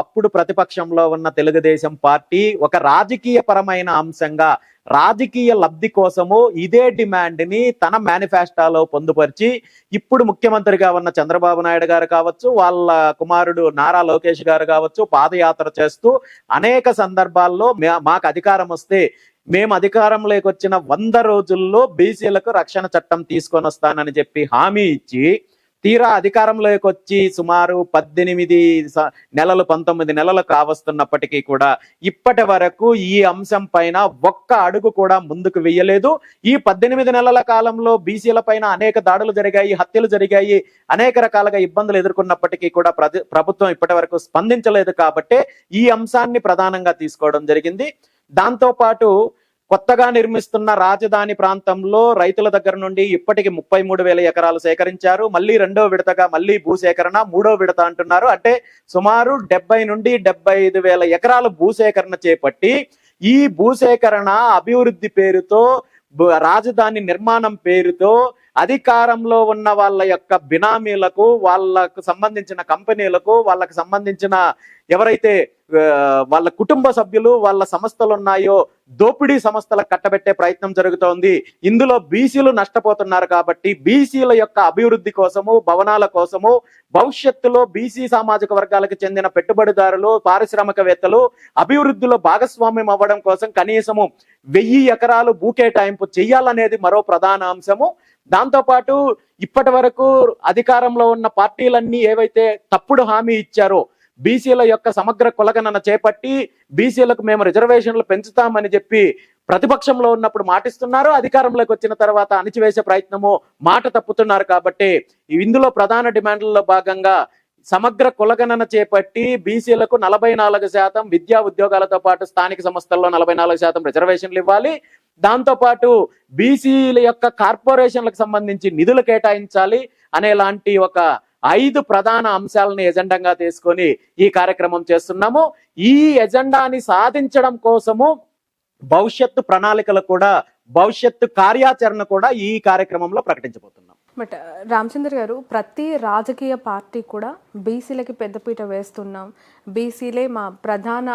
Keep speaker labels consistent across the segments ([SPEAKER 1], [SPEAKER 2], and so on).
[SPEAKER 1] అప్పుడు ప్రతిపక్షంలో ఉన్న తెలుగుదేశం పార్టీ ఒక రాజకీయ పరమైన అంశంగా రాజకీయ లబ్ధి కోసము ఇదే డిమాండ్ ని తన మేనిఫెస్టోలో పొందుపరిచి ఇప్పుడు ముఖ్యమంత్రిగా ఉన్న చంద్రబాబు నాయుడు గారు కావచ్చు, వాళ్ళ కుమారుడు నారా లోకేష్ గారు కావచ్చు, పాదయాత్ర చేస్తూ అనేక సందర్భాల్లో మాకు అధికారం వస్తే మేము అధికారంలోకి వచ్చిన 100 రోజుల్లో బీసీలకు రక్షణ చట్టం తీసుకొని వస్తానని చెప్పి హామీ ఇచ్చి తీరా అధికారంలోకి వచ్చి సుమారు 18 నెలలు 19 నెలలు కావస్తున్నప్పటికీ కూడా ఇప్పటి వరకు ఈ అంశం పైన ఒక్క అడుగు కూడా ముందుకు వెయ్యలేదు. ఈ 18 నెలల కాలంలో బీసీల పైన అనేక దాడులు జరిగాయి, హత్యలు జరిగాయి, అనేక రకాలుగా ఇబ్బందులు ఎదుర్కొన్నప్పటికీ కూడా ప్రభుత్వం ఇప్పటి వరకు స్పందించలేదు. కాబట్టే ఈ అంశాన్ని ప్రధానంగా తీసుకోవడం జరిగింది. దాంతో పాటు కొత్తగా నిర్మిస్తున్న రాజధాని ప్రాంతంలో రైతుల దగ్గర నుండి ఇప్పటికి 33,000 ఎకరాలు సేకరించారు. మళ్ళీ రెండో విడతగా మళ్ళీ భూసేకరణ, మూడో విడత అంటున్నారు. అంటే సుమారు 70 నుండి 75,000 ఎకరాలు భూసేకరణ చేపట్టి ఈ భూసేకరణ అభివృద్ధి పేరుతో, రాజధాని నిర్మాణం పేరుతో అధికారంలో ఉన్న వాళ్ళ యొక్క బినామీలకు, వాళ్ళకు సంబంధించిన కంపెనీలకు, వాళ్ళకు సంబంధించిన ఎవరైతే వాళ్ళ కుటుంబ సభ్యులు, వాళ్ళ సంస్థలు ఉన్నాయో దోపిడీ సంస్థలకు కట్టబెట్టే ప్రయత్నం జరుగుతోంది. ఇందులో బీసీలు నష్టపోతున్నారు. కాబట్టి బీసీల యొక్క అభివృద్ధి కోసము, భవనాల కోసము, భవిష్యత్తులో బీసీ సామాజిక వర్గాలకు చెందిన పెట్టుబడిదారులు, పారిశ్రామికవేత్తలు అభివృద్ధిలో భాగస్వామ్యం అవ్వడం కోసం కనీసము 1000 ఎకరాలు భూ కేటాయింపు చెయ్యాలనేది మరో ప్రధాన అంశము. దాంతోపాటు ఇప్పటి వరకు అధికారంలో ఉన్న పార్టీలన్నీ ఏవైతే తప్పుడు హామీ ఇచ్చారో, బీసీల యొక్క సమగ్ర కులగణన చేపట్టి బీసీలకు మేము రిజర్వేషన్లు పెంచుతామని చెప్పి ప్రతిపక్షంలో ఉన్నప్పుడు మాటిస్తున్నారు, అధికారంలోకి వచ్చిన తర్వాత అణిచివేసే ప్రయత్నము మాట తప్పుతున్నారు. కాబట్టి ఇందులో ప్రధాన డిమాండ్లలో భాగంగా సమగ్ర కులగణన చేపట్టి బీసీలకు 44% విద్యా ఉద్యోగాలతో పాటు స్థానిక సంస్థల్లో 44% రిజర్వేషన్లు ఇవ్వాలి. దాంతో పాటు బీసీల యొక్క కార్పొరేషన్లకు సంబంధించి నిధులు కేటాయించాలి అనేలాంటి ఒక 5 ప్రధాన అంశాలను ఎజెండాగా తీసుకొని ఈ కార్యక్రమం చేస్తున్నాము. ఈ ఎజెండాని సాధించడం కోసము భవిష్యత్తు ప్రణాళికలు కూడా, భవిష్యత్తు కార్యాచరణ కూడా ఈ కార్యక్రమంలో ప్రకటించబోతున్నాం.
[SPEAKER 2] బట్ రామచంద్ర గారు, ప్రతి రాజకీయ పార్టీ కూడా బీసీలకి పెద్దపీట వేస్తున్నాం, బీసీలే మా ప్రధాన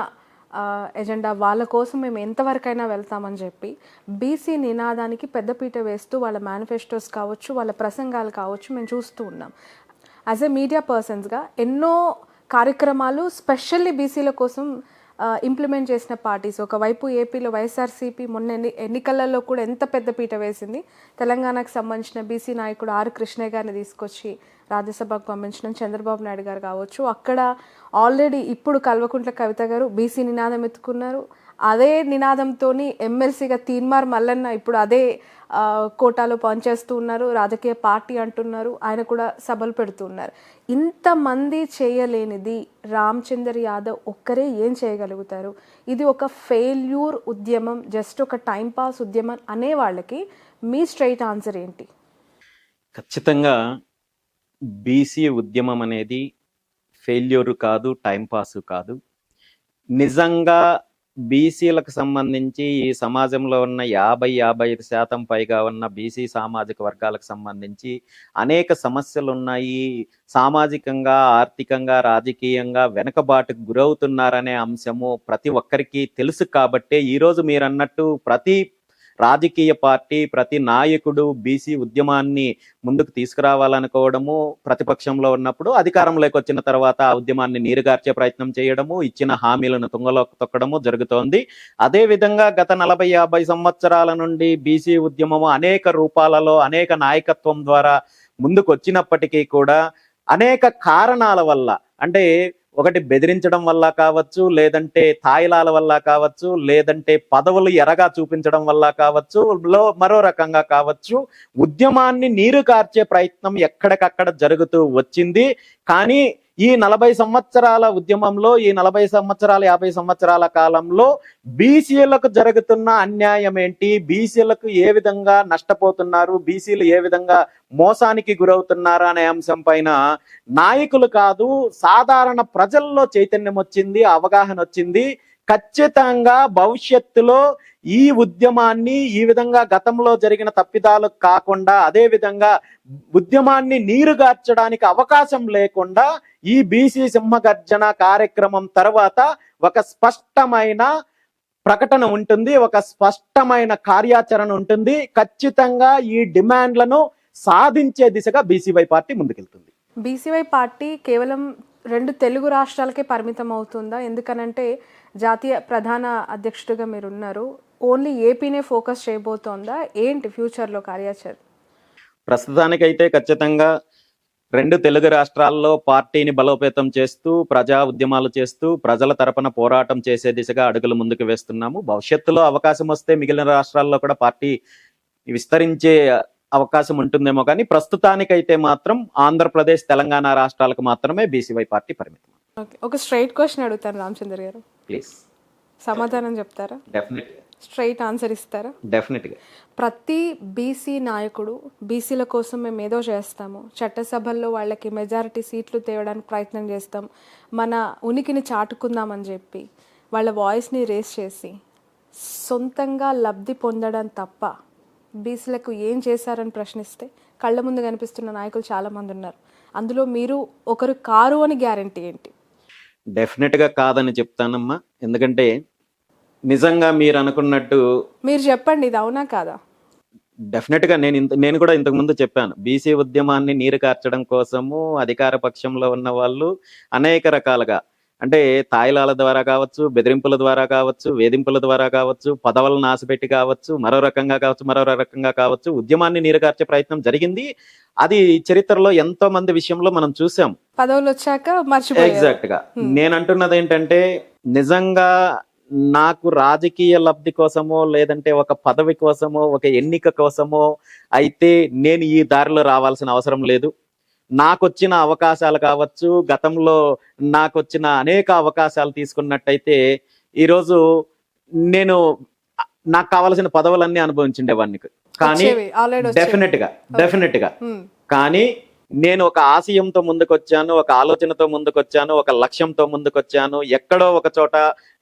[SPEAKER 2] ఎజెండా, వాళ్ళ కోసం మేము ఎంతవరకైనా వెళ్తామని చెప్పి బీసీ నినాదానికి పెద్దపీట వేస్తూ వాళ్ళ మేనిఫెస్టోస్ కావచ్చు, వాళ్ళ ప్రసంగాలు కావచ్చు మేము చూస్తూ ఉన్నాం. యాజ్ ఎ మీడియా పర్సన్స్గా ఎన్నో కార్యక్రమాలు స్పెషల్లీ బీసీల కోసం ఇంప్లిమెంట్ చేసిన పార్టీస్. ఒకవైపు ఏపీలో వైఎస్ఆర్సీపీ మొన్న ఎన్నికలలో కూడా ఎంత పెద్దపీట వేసింది. తెలంగాణకు సంబంధించిన బీసీ నాయకుడు ఆర్ కృష్ణయ్య గారిని తీసుకొచ్చి రాజ్యసభకు పంపించడం, చంద్రబాబు నాయుడు గారు కావచ్చు. అక్కడ ఆల్రెడీ ఇప్పుడు కల్వకుంట్ల కవిత గారు బీసీ నినాదం ఎత్తుకున్నారు. అదే నినాదంతో ఎమ్మెల్సీగా తీన్మార్ మల్లన్న ఇప్పుడు అదే కోటాలో పనిచేస్తూ ఉన్నారు, రాజకీయ పార్టీ అంటున్నారు, ఆయన కూడా సభలు పెడుతున్నారు. ఇంతమంది చేయలేనిది రామచందర్ యాదవ్ ఒక్కరే ఏం చేయగలుగుతారు? ఇది ఒక ఫెయిల్యూర్ ఉద్యమం, జస్ట్ ఒక టైంపాస్ ఉద్యమం అనే వాళ్ళకి మీ స్ట్రైట్ ఆన్సర్ ఏంటి?
[SPEAKER 1] ఖచ్చితంగా బీసీ ఉద్యమం అనేది ఫెయిల్యూర్ కాదు, టైంపాస్ కాదు. నిజంగా బీసీలకు సంబంధించి ఈ సమాజంలో ఉన్న 50-55% పైగా ఉన్న బీసీ సామాజిక వర్గాలకు సంబంధించి అనేక సమస్యలు ఉన్నాయి. సామాజికంగా, ఆర్థికంగా, రాజకీయంగా వెనుకబాటుకు గురవుతున్నారనే అంశము ప్రతి ఒక్కరికి తెలుసు. కాబట్టే ఈరోజు మీరు అన్నట్టు ప్రతి రాజకీయ పార్టీ, ప్రతి నాయకుడు బీసీ ఉద్యమాన్ని ముందుకు తీసుకురావాలనుకోవడము, ప్రతిపక్షంలో ఉన్నప్పుడు అధికారంలోకి వచ్చిన తర్వాత ఆ ఉద్యమాన్ని నీరుగార్చే ప్రయత్నం చేయడము, ఇచ్చిన హామీలను తుంగలోకి తొక్కడము జరుగుతోంది. అదే విధంగా గత 40-50 సంవత్సరాల నుండి బీసీ ఉద్యమము అనేక రూపాలలో, అనేక నాయకత్వం ద్వారా ముందుకు వచ్చినప్పటికీ కూడా అనేక కారణాల వల్ల, అంటే ఒకటి బెదిరించడం వల్ల కావచ్చు, లేదంటే తాయిలాల వల్ల కావచ్చు, లేదంటే పదవులు ఎరగా చూపించడం వల్ల కావచ్చు, మరో రకంగా కావచ్చు, ఉద్యమాన్ని నీరు కార్చే ప్రయత్నం ఎక్కడికక్కడ జరుగుతూ వచ్చింది. కానీ ఈ 40 సంవత్సరాల ఉద్యమంలో, ఈ 40 సంవత్సరాల 50 సంవత్సరాల కాలంలో బీసీలకు జరుగుతున్న అన్యాయం ఏంటి, బీసీలకు ఏ విధంగా నష్టపోతున్నారు, బీసీలు ఏ విధంగా మోసానికి గురవుతున్నారు అనే అంశం పైన నాయకులు కాదు, సాధారణ ప్రజల్లో చైతన్యం వచ్చింది, అవగాహన వచ్చింది. ఖచ్చితంగా భవిష్యత్తులో ఈ ఉద్యమాన్ని ఈ విధంగా గతంలో జరిగిన తప్పిదాలు కాకుండా అదే విధంగా ఉద్యమాన్ని నీరుగార్చడానికి అవకాశం లేకుండా ఈ బీసీ సింహగర్జన కార్యక్రమం తర్వాత ఒక స్పష్టమైన ప్రకటన ఉంటుంది, ఒక స్పష్టమైన కార్యాచరణ ఉంటుంది. ఖచ్చితంగా ఈ డిమాండ్లను సాధించే దిశగా బీసీవై పార్టీ ముందుకెళ్తుంది.
[SPEAKER 2] బీసీవై పార్టీ కేవలం 2 తెలుగు రాష్ట్రాలకే పరిమితం అవుతుందా? ఎందుకనంటే జాతీయ ప్రధాన అధ్యక్షుడిగా మీరు ఉన్నారు. ఓన్లీ ఏపీనే ఫోకస్ చేయబోతోందా? ఏంటి ఫ్యూచర్లో కార్యాచరణ?
[SPEAKER 1] ప్రస్తుతానికైతే ఖచ్చితంగా 2 తెలుగు రాష్ట్రాల్లో పార్టీని బలోపేతం చేస్తూ ప్రజా ఉద్యమాలు చేస్తూ ప్రజల తరపున పోరాటం చేసే దిశగా అడుగులు ముందుకు వేస్తున్నాము. భవిష్యత్తులో అవకాశం వస్తే మిగిలిన రాష్ట్రాల్లో కూడా పార్టీ విస్తరించే అవకాశం ఉంటుందేమో, కానీ ప్రస్తుతానికైతే మాత్రం ఆంధ్రప్రదేశ్ తెలంగాణ రాష్ట్రాలకు మాత్రమే బీసీవై పార్టీ పరిమితం.
[SPEAKER 2] ఓకే, ఒక స్ట్రైట్ క్వశ్చన్ అడుగుతాను రామచంద్ర గారు,
[SPEAKER 1] ప్లీజ్.
[SPEAKER 2] సమాధానం చెప్తారా?
[SPEAKER 1] డెఫినెట్గా.
[SPEAKER 2] స్ట్రైట్ ఆన్సర్ ఇస్తారా?
[SPEAKER 1] డెఫినెట్గా.
[SPEAKER 2] ప్రతి బీసీ నాయకుడు బీసీల కోసం మేము ఏదో చేస్తాము, చట్టసభల్లో వాళ్ళకి మెజారిటీ సీట్లు తేవడానికి ప్రయత్నం చేస్తాం, మన ఉనికిని చాటుకుందామని చెప్పి వాళ్ళ వాయిస్ని రేస్ చేసి సొంతంగా లబ్ధి పొందడం తప్ప బీసీలకు ఏం చేశారని ప్రశ్నిస్తే కళ్ళ ముందు కనిపిస్తున్న నాయకులు చాలామంది ఉన్నారు. అందులో మీరు ఒకరు కారు అని గ్యారంటీ ఏంటి?
[SPEAKER 1] డెఫినెట్గా కాదని చెప్తానమ్మా. ఎందుకంటే నిజంగా మీరు అనుకున్నట్టు
[SPEAKER 2] మీరు చెప్పండి, ఇది అవునా కాదా?
[SPEAKER 1] డెఫినెట్గా నేను కూడా ఇంతకు ముందు చెప్పాను, బీసీ ఉద్యమాన్ని నీరు కార్చడం కోసము అధికార పక్షంలో ఉన్న వాళ్ళు అనేక రకాలుగా, అంటే తాయిలాల ద్వారా కావచ్చు, బెదిరింపుల ద్వారా కావచ్చు, వేధింపుల ద్వారా కావచ్చు, పదవులను ఆశపెట్టి కావచ్చు, మరో రకంగా కావచ్చు ఉద్యమాన్ని నీరుగార్చే ప్రయత్నం జరిగింది. అది చరిత్రలో ఎంతో మంది విషయంలో మనం చూసాం.
[SPEAKER 2] పదవులు వచ్చాక మర్చిపోయారు.
[SPEAKER 1] ఎగ్జాక్ట్ గా నేను అంటున్నది ఏంటంటే, నిజంగా నాకు రాజకీయ లబ్ధి కోసమో లేదంటే ఒక పదవి కోసమో ఒక ఎన్నిక కోసమో అయితే నేను ఈ దారిలో రావాల్సిన అవసరం లేదు. నాకొచ్చిన అవకాశాలు కావచ్చు, గతంలో నాకొచ్చిన అనేక అవకాశాలు తీసుకున్నట్టయితే ఈరోజు నేను నాకు కావాల్సిన పదవులన్నీ అనుభవించిండేవాడిని. కానీ డెఫినెట్ గా కానీ నేను ఒక ఆశయంతో ముందుకొచ్చాను, ఒక ఆలోచనతో ముందుకొచ్చాను, ఒక లక్ష్యంతో ముందుకొచ్చాను. ఎక్కడో ఒక చోట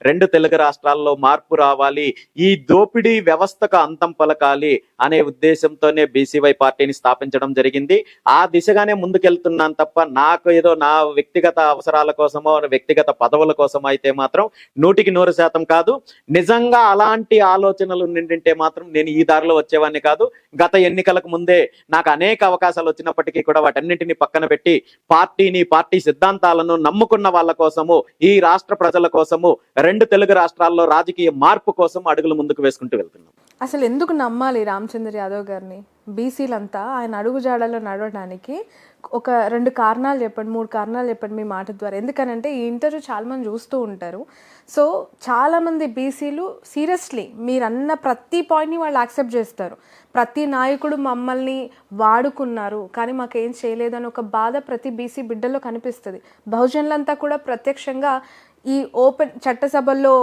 [SPEAKER 1] 2 తెలుగు రాష్ట్రాల్లో మార్పు రావాలి, ఈ దోపిడీ వ్యవస్థకు అంతం పలకాలి అనే ఉద్దేశంతోనే బీసీవై పార్టీని స్థాపించడం జరిగింది. ఆ దిశగానే ముందుకెళ్తున్నాను తప్ప నాకు ఏదో నా వ్యక్తిగత అవసరాల కోసమో వ్యక్తిగత పదవుల కోసమో అయితే మాత్రం 100% కాదు. నిజంగా అలాంటి ఆలోచనలు నిండింటే మాత్రం నేను ఈ దారిలో వచ్చేవాడిని కాదు. గత ఎన్నికలకు ముందే నాకు అనేక అవకాశాలు వచ్చినప్పటికీ కూడా వాటన్నింటినీ పక్కన పెట్టి పార్టీ సిద్ధాంతాలను నమ్ముకున్న వాళ్ళ కోసము, ఈ రాష్ట్ర ప్రజల కోసము 2 తెలుగు రాష్ట్రాల్లో రాజకీయ మార్పు కోసం అడుగులు ముందుకు వేసుకుంటూ వెళ్తున్నాం.
[SPEAKER 2] అసలు ఎందుకు నమ్మాలి రామచంద్ర యాదవ్ గారిని? బీసీలంతా ఆయన అడుగుజాడలో నడవడానికి ఒక 2 కారణాలు చెప్పండి, 3 కారణాలు చెప్పండి మీ మాట ద్వారా. ఎందుకనంటే ఈ ఇంటర్వ్యూ చాలా మంది చూస్తూ ఉంటారు. సో చాలామంది బీసీలు సీరియస్లీ మీరు అన్న ప్రతి పాయింట్ని వాళ్ళు యాక్సెప్ట్ చేస్తారు. ప్రతి నాయకుడు మమ్మల్ని వాడుకున్నారు కానీ మాకేం చేయలేదని ఒక బాధ ప్రతి బీసీ బిడ్డలో కనిపిస్తుంది. బహుజనులంతా కూడా ప్రత్యక్షంగా ఈ ఓపెన్ చట్టసభల్లో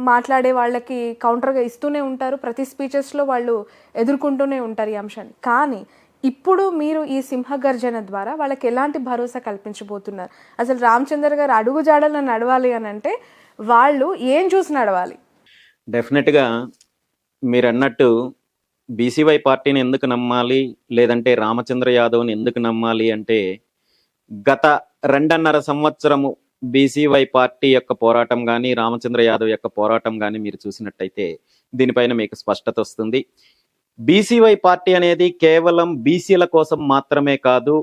[SPEAKER 2] మాట్లాడే వాళ్ళకి కౌంటర్గా ఇస్తూనే ఉంటారు, ప్రతి స్పీచెస్లో వాళ్ళు ఎదుర్కొంటూనే ఉంటారు ఈ అంశాన్ని. కానీ ఇప్పుడు మీరు ఈ సింహగర్జన ద్వారా వాళ్ళకి ఎలాంటి భరోసా కల్పించబోతున్నారు? అసలు రామచంద్ర గారు అడుగుజాడల్లో నడవాలి అని అంటే వాళ్ళు ఏం చూసి నడవాలి?
[SPEAKER 1] డెఫినెట్గా మీరు అన్నట్టు బీసీవై పార్టీని ఎందుకు నమ్మాలి, లేదంటే రామచంద్ర యాదవ్ని ఎందుకు నమ్మాలి అంటే, గత 2.5 సంవత్సరము బీసీవై పార్టీ యొక్క పోరాటం కానీ రామచంద్ర యాదవ్ యొక్క పోరాటం కానీ మీరు చూసినట్టయితే దీనిపైన మీకు స్పష్టత వస్తుంది. బీసీవై పార్టీ అనేది కేవలం బీసీల కోసం మాత్రమే కాదు,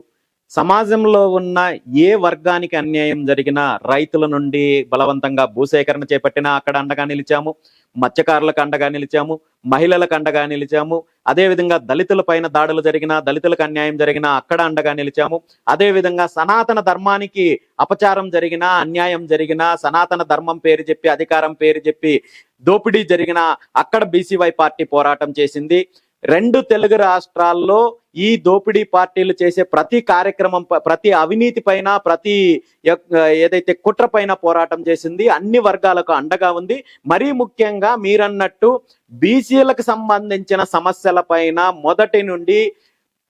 [SPEAKER 1] సమాజంలో ఉన్న ఏ వర్గానికి అన్యాయం జరిగినా, రైతుల నుండి బలవంతంగా భూసేకరణ చేపట్టినా అక్కడ అండగా నిలిచాము, మత్స్యకారులకు అండగా నిలిచాము, మహిళలకు అండగా నిలిచాము, అదేవిధంగా దళితుల పైన దాడులు జరిగినా, దళితులకు అన్యాయం జరిగినా అక్కడ అండగా నిలిచాము, అదేవిధంగా సనాతన ధర్మానికి అపచారం జరిగినా, అన్యాయం జరిగినా, సనాతన ధర్మం పేరు చెప్పి అధికారం పేరు చెప్పి దోపిడీ జరిగినా అక్కడ బీసీవై పార్టీ పోరాటం చేసింది. 2 తెలుగు రాష్ట్రాల్లో ఈ దోపిడీ పార్టీలు చేసే ప్రతి కార్యక్రమం, ప్రతి అవినీతి పైన, ప్రతి ఏదైతే కుట్ర పైన పోరాటం చేసింది. అన్ని వర్గాలకు అండగా ఉంది. మరీ ముఖ్యంగా మీరన్నట్టు బీసీలకు సంబంధించిన సమస్యల పైన మొదటి నుండి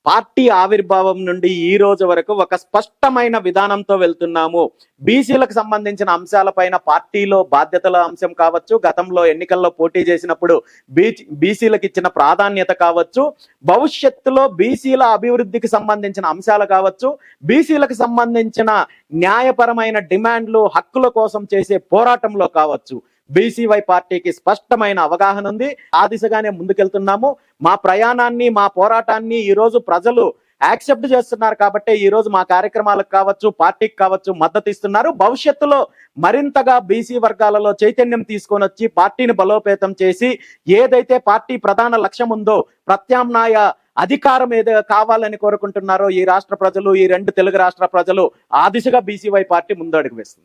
[SPEAKER 1] పార్టీ ఆవిర్భావం నుండి ఈ రోజు వరకు ఒక స్పష్టమైన విధానంతో వెళ్తున్నాము. బీసీలకు సంబంధించిన అంశాలపైన పార్టీలో బాధ్యతల అంశం కావచ్చు, గతంలో ఎన్నికల్లో పోటీ చేసినప్పుడు బీసీలకు ఇచ్చిన ప్రాధాన్యత కావచ్చు, భవిష్యత్తులో బీసీల అభివృద్ధికి సంబంధించిన అంశాలు కావచ్చు, బీసీలకు సంబంధించిన న్యాయపరమైన డిమాండ్లు హక్కుల కోసం చేసే పోరాటంలో కావచ్చు, బీసీవై పార్టీకి స్పష్టమైన అవగాహన ఉంది. ఆ దిశగానే ముందుకెళ్తున్నాము. మా ప్రయాణాన్ని, మా పోరాటాన్ని ఈ రోజు ప్రజలు యాక్సెప్ట్ చేస్తున్నారు కాబట్టి ఈ రోజు మా కార్యక్రమాలకు కావచ్చు, పార్టీకి కావచ్చు మద్దతు ఇస్తున్నారు. భవిష్యత్తులో మరింతగా బీసీ వర్గాలలో చైతన్యం తీసుకొని వచ్చి పార్టీని బలోపేతం చేసి ఏదైతే పార్టీ ప్రధాన లక్ష్యం ఉందో, ప్రత్యామ్నాయ అధికారం ఏదో కావాలని కోరుకుంటున్నారో ఈ రాష్ట్ర ప్రజలు, ఈ రెండు తెలుగు రాష్ట్ర ప్రజలు, ఆ దిశగా బీసీవై పార్టీ ముందడుగు వేస్తుంది.